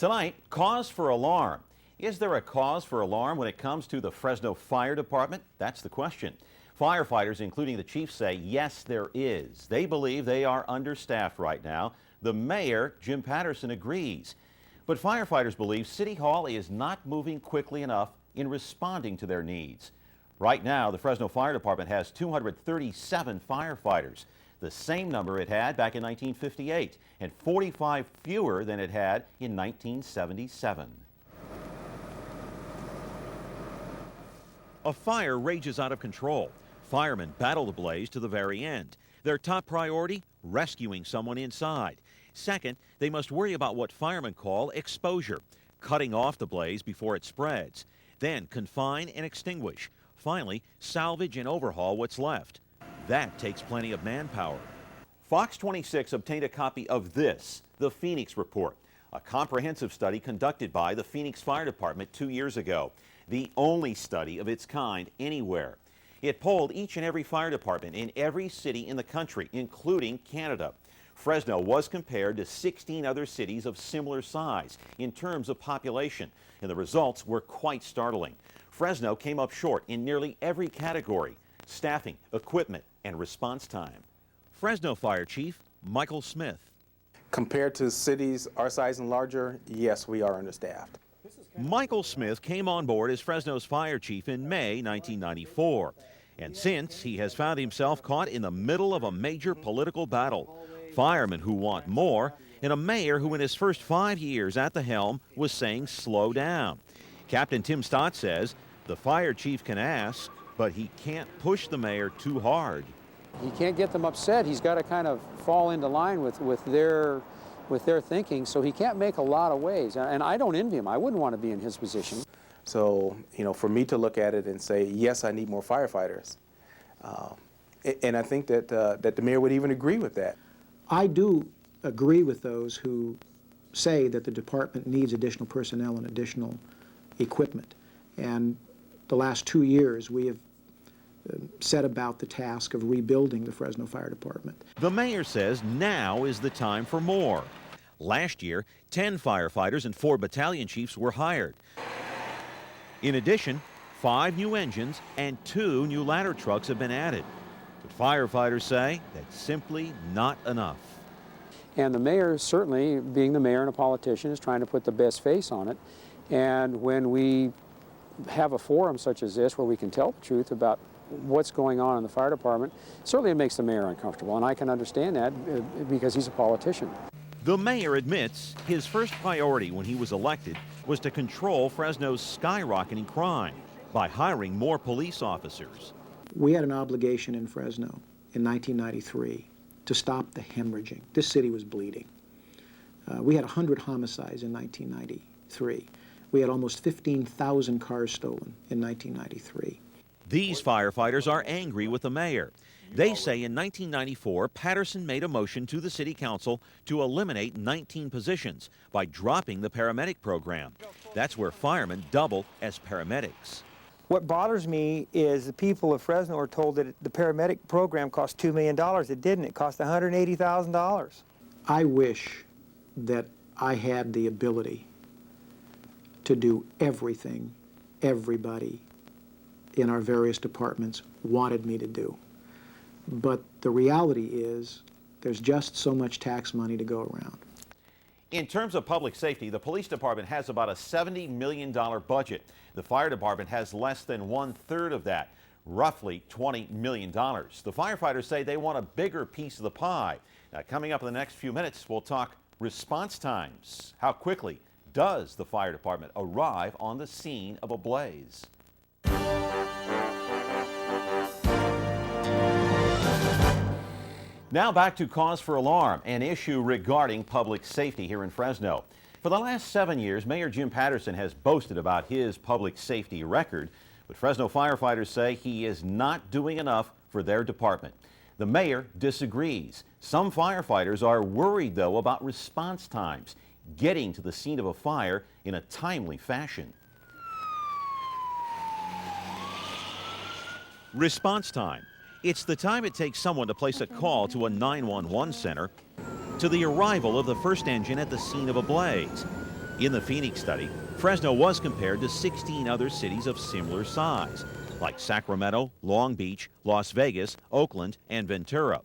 Tonight, cause for alarm. Is there a cause for alarm when it comes to the Fresno Fire Department? That's the question. Firefighters, including the chief, say yes, there is. They believe they are understaffed right now. The mayor, Jim Patterson, agrees. But firefighters believe City Hall is not moving quickly enough in responding to their needs. Right now, the Fresno Fire Department has 237 firefighters, the same number it had back in 1958, and 45 fewer than it had in 1977. A fire rages out of control. Firemen battle the blaze to the very end. Their top priority, rescuing someone inside. Second, they must worry about what firemen call exposure, cutting off the blaze before it spreads. Then confine and extinguish. Finally, salvage and overhaul what's left. That takes plenty of manpower. Fox 26 obtained a copy of this, the Phoenix Report, a comprehensive study conducted by the Phoenix Fire Department 2 years ago, the only study of its kind anywhere. It polled each and every fire department in every city in the country, including Canada. Fresno was compared to 16 other cities of similar size in terms of population, and the results were quite startling. Fresno came up short in nearly every category: staffing, equipment, and response time. Fresno Fire Chief Michael Smith. Compared to cities our size and larger, yes, we are understaffed. Michael Smith came on board as Fresno's fire chief in May 1994. And since, he has found himself caught in the middle of a major political battle. Firemen who want more, and a mayor who in his first 5 years at the helm was saying slow down. Captain Tim Stott says the fire chief can ask, but he can't push the mayor too hard. He can't get them upset. He's got to kind of fall into line with their thinking, so he can't make a lot of waves. And I don't envy him. I wouldn't want to be in his position. So, for me to look at it and say, yes, I need more firefighters, and I think that the mayor would even agree with that. I do agree with those who say that the department needs additional personnel and additional equipment. And the last 2 years, we have set about the task of rebuilding the Fresno Fire Department. The mayor says now is the time for more. Last year, 10 firefighters and 4 battalion chiefs were hired. In addition, 5 new engines and 2 new ladder trucks have been added. But firefighters say that's simply not enough. And the mayor, certainly, being the mayor and a politician, is trying to put the best face on it. And when we have a forum such as this where we can tell the truth about what's going on in the fire department, certainly it makes the mayor uncomfortable, and I can understand that because he's a politician. The mayor admits his first priority when he was elected was to control Fresno's skyrocketing crime by hiring more police officers. We had an obligation in Fresno in 1993 to stop the hemorrhaging. This city was bleeding. We had 100 homicides in 1993. We had almost 15,000 cars stolen in 1993. These firefighters are angry with the mayor. They say in 1994, Patterson made a motion to the city council to eliminate 19 positions by dropping the paramedic program. That's where firemen double as paramedics. What bothers me is the people of Fresno are told that the paramedic program cost $2 million. It didn't. It cost $180,000. I wish that I had the ability to do everything everybody in our various departments wanted me to do. But the reality is there's just so much tax money to go around. In terms of public safety, the police department has about a $70 million budget. The fire department has less than 1/3 of that, roughly $20 million. The firefighters say they want a bigger piece of the pie. Now, coming up in the next few minutes, we'll talk response times. How quickly does the fire department arrive on the scene of a blaze? Now back to cause for alarm, an issue regarding public safety here in Fresno. For the last 7 years, Mayor Jim Patterson has boasted about his public safety record, but Fresno firefighters say he is not doing enough for their department. The mayor disagrees. Some firefighters are worried, though, about response times, getting to the scene of a fire in a timely fashion. Response time. It's the time it takes someone to place a call to a 911 center to the arrival of the first engine at the scene of a blaze. In the Phoenix study, Fresno was compared to 16 other cities of similar size, like Sacramento, Long Beach, Las Vegas, Oakland, and Ventura.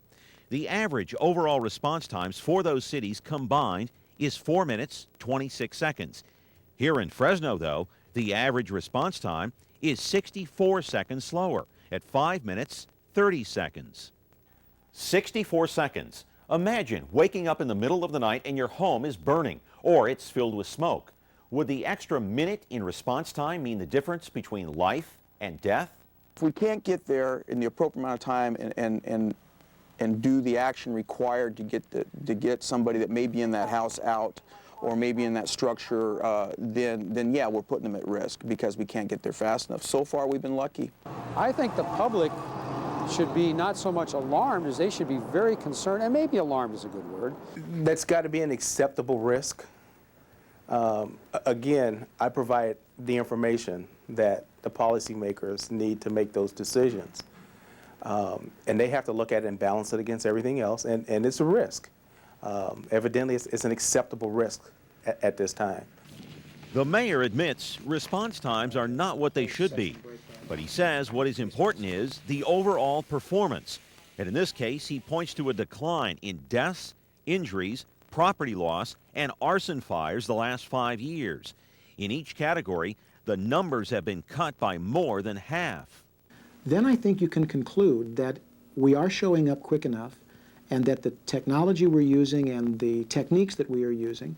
The average overall response times for those cities combined is 4 minutes, 26 seconds. Here in Fresno, though, the average response time is 64 seconds slower at 5 minutes, 30 seconds. 64 seconds. Imagine waking up in the middle of the night and your home is burning or it's filled with smoke. Would the extra minute in response time mean the difference between life and death? If we can't get there in the appropriate amount of time and do the action required to get somebody that may be in that house out or maybe in that structure, then yeah, we're putting them at risk because we can't get there fast enough. So far, we've been lucky. I think the public should be not so much alarmed as they should be very concerned, and maybe alarmed is a good word. That's got to be an acceptable risk. Again, I provide the information that the policymakers need to make those decisions. And they have to look at it and balance it against everything else, and it's a risk. Evidently, it's an acceptable risk at this time. The mayor admits response times are not what they should be, but he says what is important is the overall performance. And in this case, he points to a decline in deaths, injuries, property loss, and arson fires the last 5 years. In each category, the numbers have been cut by more than half. Then I think you can conclude that we are showing up quick enough and that the technology we're using and the techniques that we are using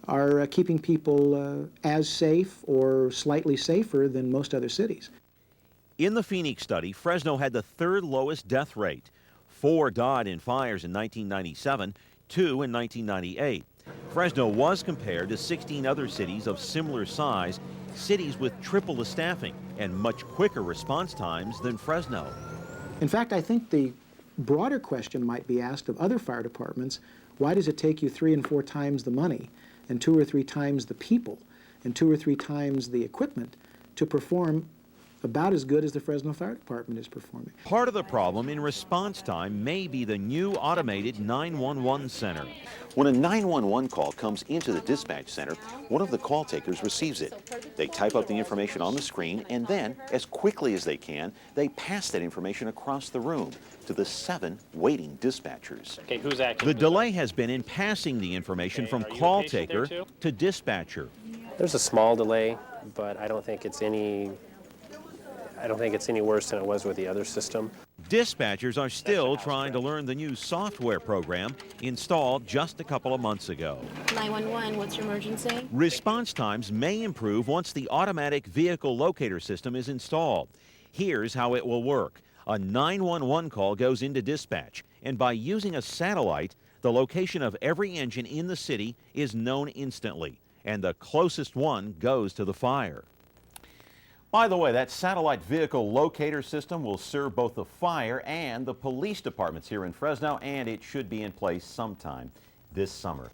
are keeping people as safe or slightly safer than most other cities. In the Phoenix study, Fresno had the third lowest death rate. 4 died in fires in 1997, 2 in 1998. Fresno was compared to 16 other cities of similar size, cities with triple the staffing and much quicker response times than Fresno. In fact, I think the broader question might be asked of other fire departments: why does it take you 3 and 4 times the money and 2 or 3 times the people and 2 or 3 times the equipment to perform about as good as the Fresno Fire Department is performing? Part of the problem in response time may be the new automated 911 center. When a 911 call comes into the dispatch center, one of the call takers receives it. They type up the information on the screen, and then, as quickly as they can, they pass that information across the room to the 7 waiting dispatchers. Okay, who's acting? The delay has been in passing the information from call taker to dispatcher. There's a small delay, but I don't think it's any worse than it was with the other system. Dispatchers are still trying to learn the new software program installed just a couple of months ago. 911, what's your emergency? Response times may improve once the automatic vehicle locator system is installed. Here's how it will work. A 911 call goes into dispatch, and by using a satellite, the location of every engine in the city is known instantly, and the closest one goes to the fire. By the way, that satellite vehicle locator system will serve both the fire and the police departments here in Fresno, and it should be in place sometime this summer.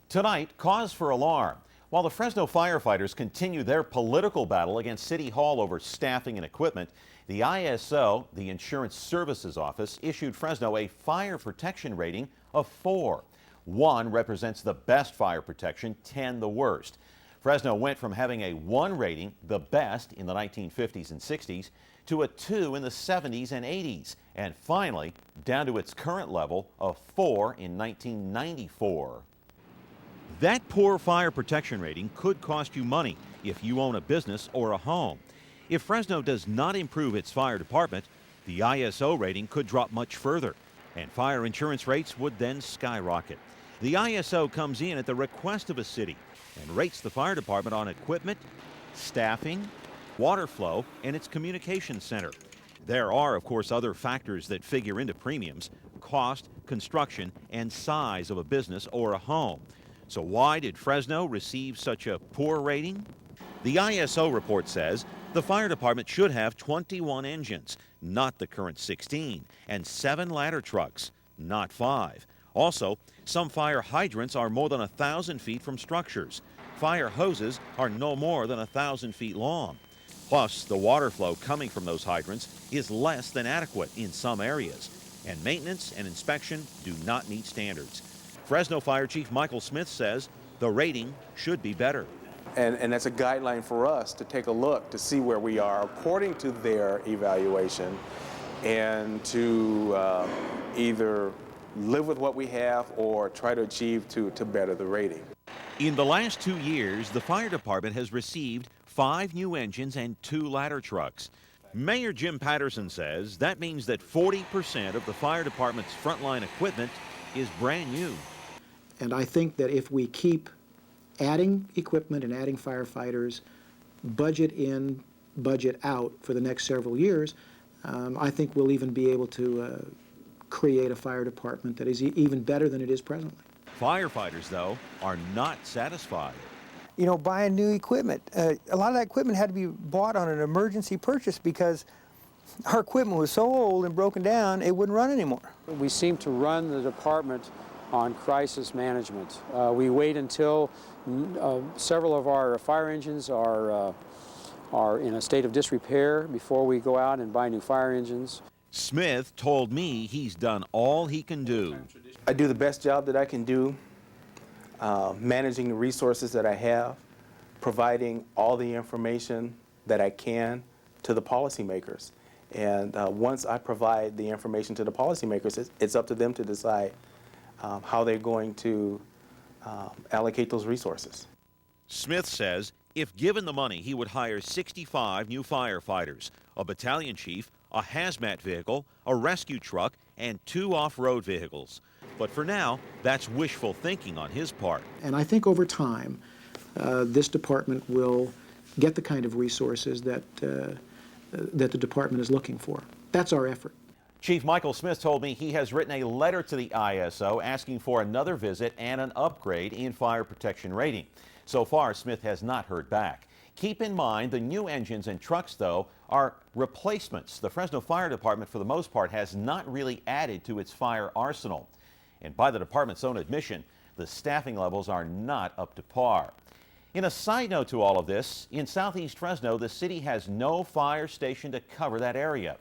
Tonight, cause for alarm. While the Fresno firefighters continue their political battle against City Hall over staffing and equipment, the ISO, the Insurance Services Office, issued Fresno a fire protection rating of 4. 1 represents the best fire protection, 10 the worst. Fresno went from having a 1 rating, the best in the 1950s and 60s, to a 2 in the 70s and 80s, and finally down to its current level of 4 in 1994. That poor fire protection rating could cost you money if you own a business or a home. If Fresno does not improve its fire department, the ISO rating could drop much further, and fire insurance rates would then skyrocket. The ISO comes in at the request of a city and rates the fire department on equipment, staffing, water flow, and its communications center. There are, of course, other factors that figure into premiums: cost, construction, and size of a business or a home. So why did Fresno receive such a poor rating? The ISO report says the fire department should have 21 engines, not the current 16, and 7 ladder trucks, not 5. Also, some fire hydrants are more than 1,000 feet from structures. Fire hoses are no more than 1,000 feet long. Plus, the water flow coming from those hydrants is less than adequate in some areas, and maintenance and inspection do not meet standards. Fresno Fire Chief Michael Smith says The rating should be better. And that's a guideline for us to take a look to see where we are according to their evaluation and to either live with what we have or try to achieve to better the rating. In the last 2 years, the fire department has received 5 new engines and 2 ladder trucks. Mayor Jim Patterson says that means that 40% of the fire department's frontline equipment is brand new. And I think that if we keep adding equipment and adding firefighters, budget in, budget out for the next several years, I think we'll even be able to create a fire department that is even better than it is presently. Firefighters, though, are not satisfied. You know, buying new equipment. A lot of that equipment had to be bought on an emergency purchase because our equipment was so old and broken down, it wouldn't run anymore. We seem to run the department on crisis management. We wait until several of our fire engines are in a state of disrepair before we go out and buy new fire engines. Smith told me he's done all he can do. I do the best job that I can do, managing the resources that I have, providing all the information that I can to the policymakers. And once I provide the information to the policymakers, it's up to them to decide how they're going to allocate those resources. Smith says if given the money, he would hire 65 new firefighters, a battalion chief, a hazmat vehicle, a rescue truck, and 2 off-road vehicles. But for now, that's wishful thinking on his part. And I think over time, this department will get the kind of resources that the department is looking for. That's our effort. Chief Michael Smith told me he has written a letter to the ISO asking for another visit and an upgrade in fire protection rating. So far, Smith has not heard back. Keep in mind, the new engines and trucks, though, are replacements. The Fresno Fire Department, for the most part, has not really added to its fire arsenal. And by the department's own admission, the staffing levels are not up to par. In a side note to all of this, in southeast Fresno, the city has no fire station to cover that area.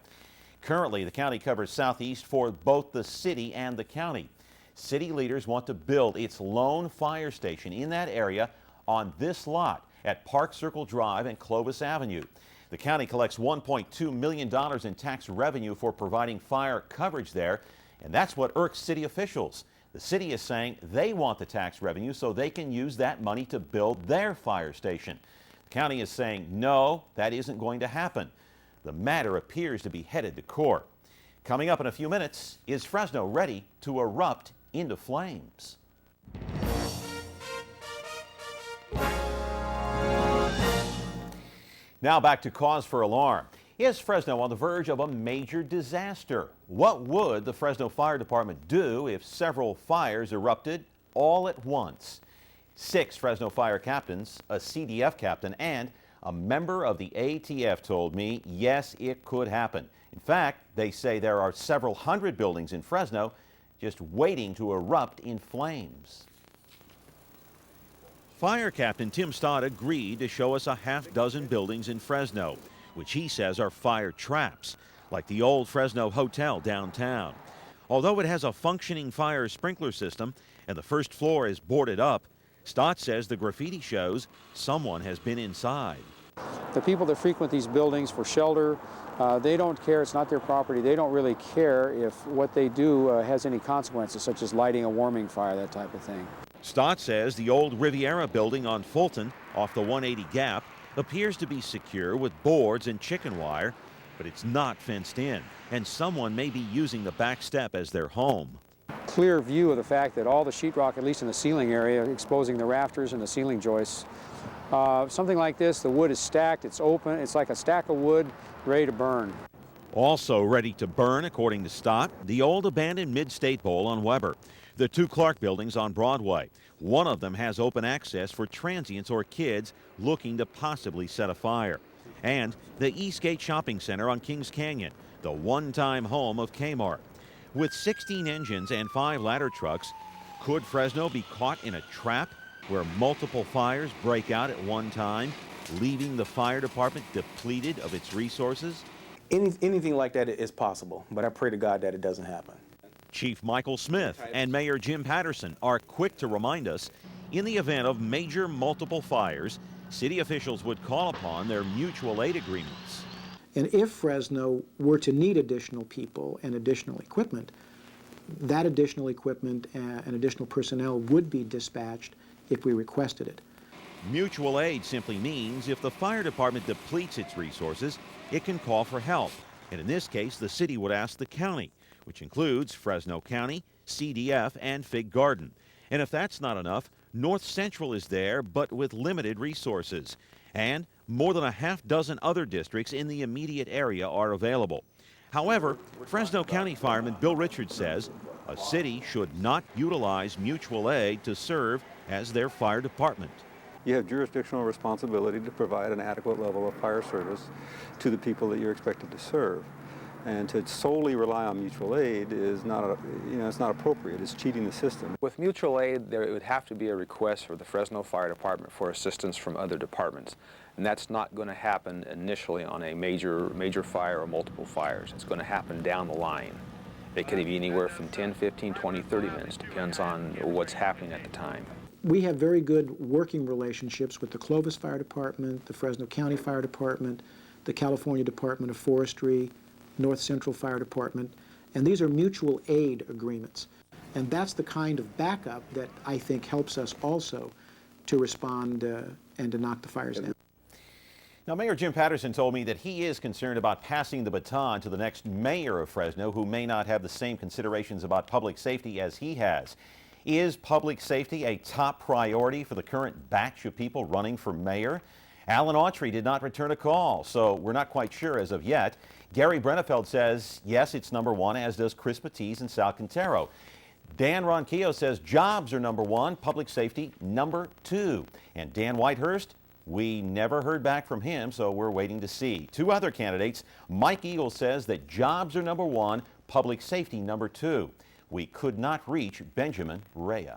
Currently, the county covers southeast for both the city and the county. City leaders want to build its lone fire station in that area on this lot at Park Circle Drive and Clovis Avenue. The county collects $1.2 million in tax revenue for providing fire coverage there, and that's what irks city officials. The city is saying they want the tax revenue so they can use that money to build their fire station. The county is saying no, that isn't going to happen. The matter appears to be headed to court. Coming up in a few minutes, is Fresno ready to erupt into flames? Now back to cause for alarm. Is Fresno on the verge of a major disaster? What would the Fresno Fire Department do if several fires erupted all at once? 6 Fresno fire captains, a CDF captain, and a member of the ATF told me, yes, it could happen. In fact, they say there are several hundred buildings in Fresno just waiting to erupt in flames. Fire Captain Tim Stott agreed to show us a half-dozen buildings in Fresno, which he says are fire traps, like the old Fresno Hotel downtown. Although it has a functioning fire sprinkler system and the first floor is boarded up, Stott says the graffiti shows someone has been inside. The people that frequent these buildings for shelter, they don't care. It's not their property. They don't really care if what they do has any consequences, such as lighting a warming fire, that type of thing. Stott says the old Riviera building on Fulton, off the 180 Gap, appears to be secure with boards and chicken wire, but it's not fenced in, and someone may be using the back step as their home. Clear view of the fact that all the sheetrock, at least in the ceiling area, exposing the rafters and the ceiling joists. Something like this, the wood is stacked, it's open, it's like a stack of wood ready to burn. Also ready to burn, according to Stott, the old abandoned Mid-State Bowl on Weber. The 2 Clark buildings on Broadway. One of them has open access for transients or kids looking to possibly set a fire. And the Eastgate Shopping Center on Kings Canyon, the one-time home of Kmart. With 16 engines and 5 ladder trucks, could Fresno be caught in a trap where multiple fires break out at one time, leaving the fire department depleted of its resources? Anything like that is possible, but I pray to God that it doesn't happen. Chief Michael Smith and Mayor Jim Patterson are quick to remind us In the event of major multiple fires, city officials would call upon their mutual aid agreements. And if Fresno were to need additional people and additional equipment, that additional equipment and additional personnel would be dispatched if we requested it. Mutual aid simply means if the fire department depletes its resources, it can call for help. And in this case, the city would ask the county, which includes Fresno County, CDF, and Fig Garden. And if that's not enough, North Central is there, but with limited resources. And more than a half dozen other districts in the immediate area are available. However, Fresno County Fireman Bill Richards says a city should not utilize mutual aid to serve as their fire department. You have jurisdictional responsibility to provide an adequate level of fire service to the people that you're expected to serve. And to solely rely on mutual aid is not, it's not appropriate. It's cheating the system. With mutual aid, there would have to be a request for the Fresno Fire Department for assistance from other departments. And that's not going to happen initially on a major fire or multiple fires. It's going to happen down the line. It could be anywhere from 10, 15, 20, 30 minutes, depends on what's happening at the time. We have very good working relationships with the Clovis Fire Department, the Fresno County Fire Department, the California Department of Forestry, North Central Fire Department, and these are mutual aid agreements. And that's the kind of backup that I think helps us also to respond and to knock the fires down. Now, Mayor Jim Patterson told me that he is concerned about passing the baton to the next mayor of Fresno, who may not have the same considerations about public safety as he has. Is public safety a top priority for the current batch of people running for mayor? Alan Autry did not return a call, so we're not quite sure as of yet. Gary Brenefeld says, yes, it's number one, as does Chris Batiste and Sal Quintero. Dan Ronquillo says jobs are number one, public safety number two. And Dan Whitehurst, we never heard back from him, so we're waiting to see. Two other candidates, Mike Eagle says that jobs are number one, public safety number two. We could not reach Benjamin Rea.